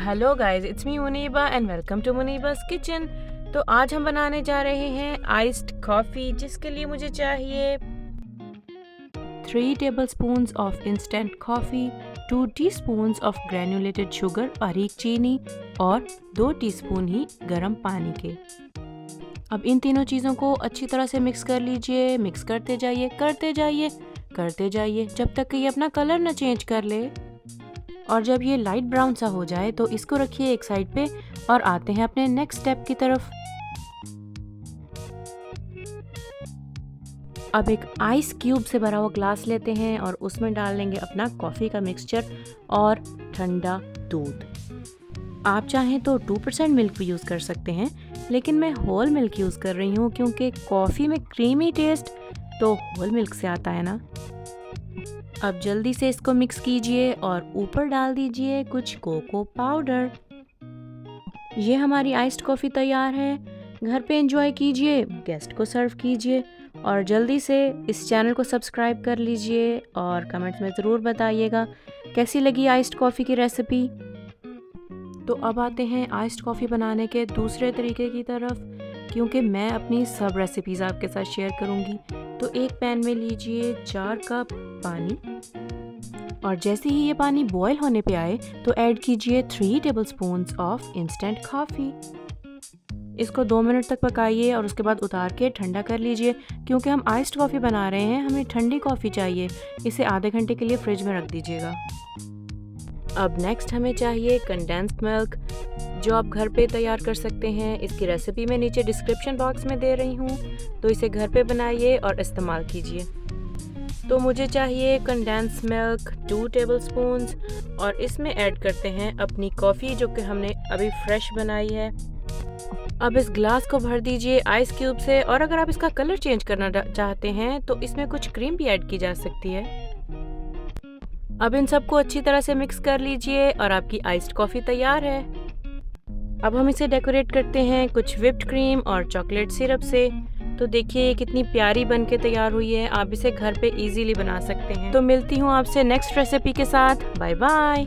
Hello guys, it's me Muneeba and welcome to Muneeba's kitchen. तो आज हम बनाने जा रहे हैं आइस्ड कॉफ़ी, जिसके लिए मुझे चाहिए 3 tablespoons of instant coffee, 2 teaspoons of granulated sugar बारीक चीनी और 2 टीस्पून ही गर्म पानी के। अब इन तीनों चीज़ों को अच्छी तरह से मिक्स कर लीजिए। मिक्स करते जाइए करते जाइए जब तक कि ये अपना कलर ना चेंज कर ले। और जब ये लाइट ब्राउन सा हो जाए तो इसको रखिए एक साइड पे और आते हैं अपने नेक्स्ट स्टेप की तरफ। अब एक आइस क्यूब से भरा हुआ ग्लास लेते हैं और उसमें डाल लेंगे अपना कॉफ़ी का मिक्सचर और ठंडा दूध। आप चाहें तो 2% मिल्क भी यूज़ कर सकते हैं, लेकिन मैं होल मिल्क यूज़ कर रही हूँ क्योंकि कॉफ़ी में क्रीमी टेस्ट तो होल मिल्क से आता है ना। अब जल्दी से इसको मिक्स कीजिए और ऊपर डाल दीजिए कुछ कोको पाउडर। ये हमारी आइस्ड कॉफ़ी तैयार है। घर पे एंजॉय कीजिए, गेस्ट को सर्व कीजिए और जल्दी से इस चैनल को सब्सक्राइब कर लीजिए और कमेंट्स में ज़रूर बताइएगा कैसी लगी आइस्ड कॉफ़ी की रेसिपी। तो अब आते हैं आइस्ड कॉफ़ी बनाने के दूसरे तरीके की तरफ, क्योंकि मैं अपनी सब रेसिपीज़ आपके साथ शेयर करूँगी। तो एक पैन में लीजिए 4 कप पानी और जैसे ही ये पानी बॉयल होने पे आए तो ऐड कीजिए 3 टेबलस्पून्स ऑफ इंस्टेंट कॉफ़ी। इसको 2 मिनट तक पकाइए और उसके बाद उतार के ठंडा कर लीजिए। क्योंकि हम आइस्ड कॉफ़ी बना रहे हैं, हमें ठंडी कॉफ़ी चाहिए। इसे आधे घंटे के लिए फ्रिज में रख दीजिएगा। अब नेक्स्ट हमें चाहिए कंडेंस्ड मिल्क, जो आप घर पे तैयार कर सकते हैं। इसकी रेसिपी मैं नीचे डिस्क्रिप्शन बॉक्स में दे रही हूँ, तो इसे घर पे बनाइए और इस्तेमाल कीजिए। तो मुझे चाहिए कंडेंस्ड मिल्क 2 टेबलस्पून्स और इसमें ऐड करते हैं अपनी कॉफ़ी जो कि हमने अभी फ्रेश बनाई है। अब इस ग्लास को भर दीजिए आइस क्यूब से, और अगर आप इसका कलर चेंज करना चाहते हैं तो इसमें कुछ क्रीम भी ऐड की जा सकती है। अब इन सबको अच्छी तरह से मिक्स कर लीजिए और आपकी आइस्ड कॉफ़ी तैयार है। अब हम इसे डेकोरेट करते हैं कुछ व्हिप्ड क्रीम और चॉकलेट सिरप से। तो देखिए ये कितनी प्यारी बन के तैयार हुई है। आप इसे घर पे इजीली बना सकते हैं। तो मिलती हूँ आपसे नेक्स्ट रेसिपी के साथ। Bye bye.